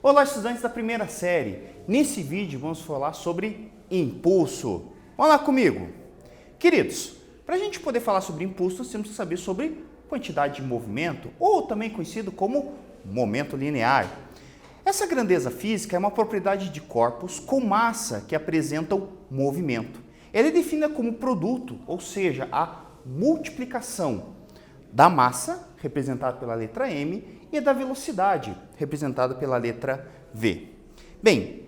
Olá, estudantes da primeira série. Nesse vídeo vamos falar sobre impulso. Vamos lá comigo. Queridos, para a gente poder falar sobre impulso, nós temos que saber sobre quantidade de movimento, ou também conhecido como momento linear. Essa grandeza física é uma propriedade de corpos com massa que apresentam movimento. Ela é definida como produto, ou seja, a multiplicação da massa, representada pela letra M, e da velocidade, representada pela letra V. Bem,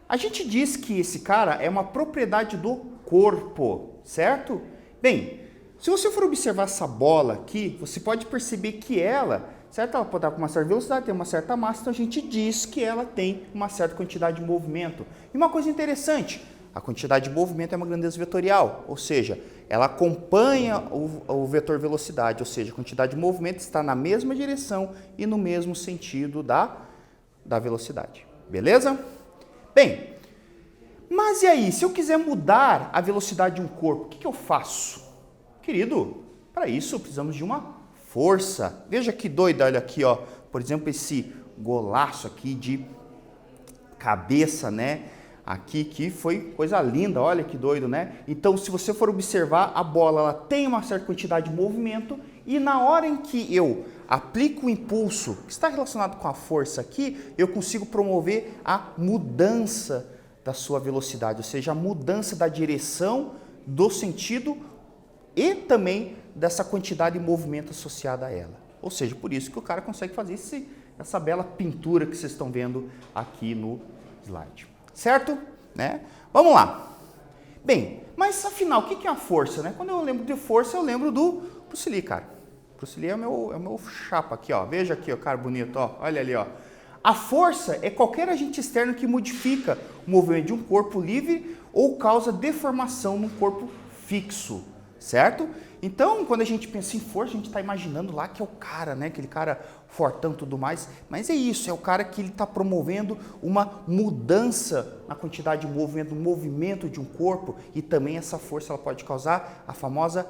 a gente diz que esse cara é uma propriedade do corpo, certo? Bem, se você for observar essa bola aqui, você pode perceber que ela, certo? Ela pode estar com uma certa velocidade, tem uma certa massa, então a gente diz que ela tem uma certa quantidade de movimento. E uma coisa interessante, a quantidade de movimento é uma grandeza vetorial, ou seja, ela acompanha o vetor velocidade, ou seja, a quantidade de movimento está na mesma direção e no mesmo sentido da velocidade. Beleza? Bem, mas e aí, se eu quiser mudar a velocidade de um corpo, o que eu faço? Querido, para isso precisamos de uma força. Veja que doido, olha aqui, ó, por exemplo, esse golaço aqui de cabeça, né? Aqui que foi coisa linda, olha que doido, né? Então, se você for observar, a bola ela tem uma certa quantidade de movimento e na hora em que eu aplico o impulso, que está relacionado com a força aqui, eu consigo promover a mudança da sua velocidade, ou seja, a mudança da direção, do sentido e também dessa quantidade de movimento associada a ela. Ou seja, por isso que o cara consegue fazer essa bela pintura que vocês estão vendo aqui no slide. Certo? Né? Vamos lá. Bem, mas afinal, o que é a força? Né? Quando eu lembro de força, eu lembro do Bruce Lee, cara. Bruce Lee é o meu chapa aqui, ó. Veja aqui, ó, cara bonito, ó. Olha ali, ó. A força é qualquer agente externo que modifica o movimento de um corpo livre ou causa deformação num corpo fixo, certo? Então, quando a gente pensa em força, a gente está imaginando lá que é o cara, né? Aquele cara fortão e tudo mais. Mas é isso, é o cara que ele está promovendo uma mudança na quantidade de movimento, no movimento de um corpo. E também essa força ela pode causar a famosa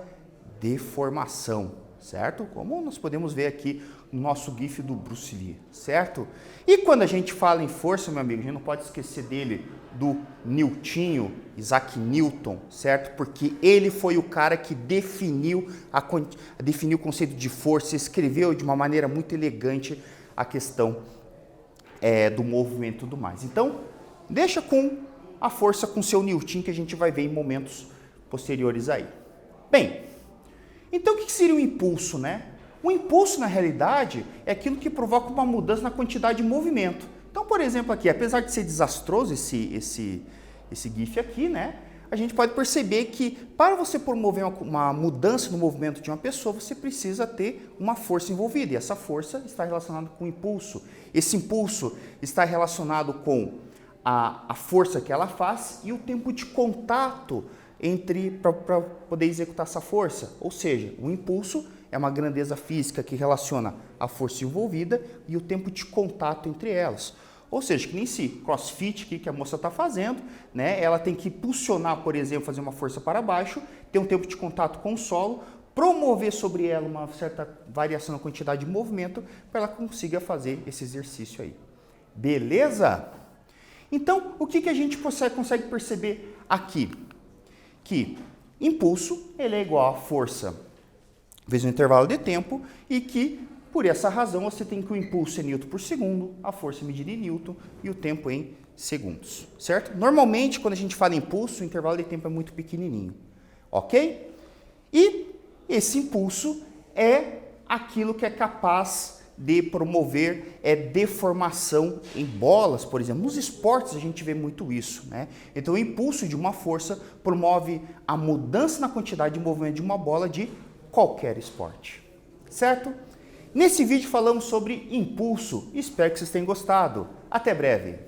deformação, certo? Como nós podemos ver aqui no nosso GIF do Bruce Lee, certo? E quando a gente fala em força, meu amigo, a gente não pode esquecer dele, do Newtinho, Isaac Newton, certo? Porque ele foi o cara que definiu o conceito de força, escreveu de uma maneira muito elegante a questão do movimento e tudo mais. Então, deixa com a força com seu Newton, que a gente vai ver em momentos posteriores aí. Bem, então o que seria o impulso, né? O impulso, na realidade, é aquilo que provoca uma mudança na quantidade de movimento. Então, por exemplo, aqui, apesar de ser desastroso esse GIF aqui, né? A gente pode perceber que para você promover uma mudança no movimento de uma pessoa, você precisa ter uma força envolvida. E essa força está relacionada com o impulso. Esse impulso está relacionado com a força que ela faz e o tempo de contato para poder executar essa força. Ou seja, o impulso é uma grandeza física que relaciona a força envolvida e o tempo de contato entre elas. Ou seja, que nem esse crossfit aqui que a moça está fazendo, né? Ela tem que impulsionar, por exemplo, fazer uma força para baixo, ter um tempo de contato com o solo, promover sobre ela uma certa variação na quantidade de movimento para ela consiga fazer esse exercício aí. Beleza? Então, o que a gente consegue perceber aqui? Que impulso ele é igual a força vezes o intervalo de tempo e que, por essa razão, você tem que o impulso é Newton por segundo, a força é medida em Newton e o tempo em segundos, certo? Normalmente, quando a gente fala em impulso, o intervalo de tempo é muito pequenininho, ok? E esse impulso é aquilo que é capaz de promover deformação em bolas, por exemplo. Nos esportes a gente vê muito isso, né? Então, o impulso de uma força promove a mudança na quantidade de movimento de uma bola de qualquer esporte, certo? Nesse vídeo falamos sobre impulso. Espero que vocês tenham gostado. Até breve!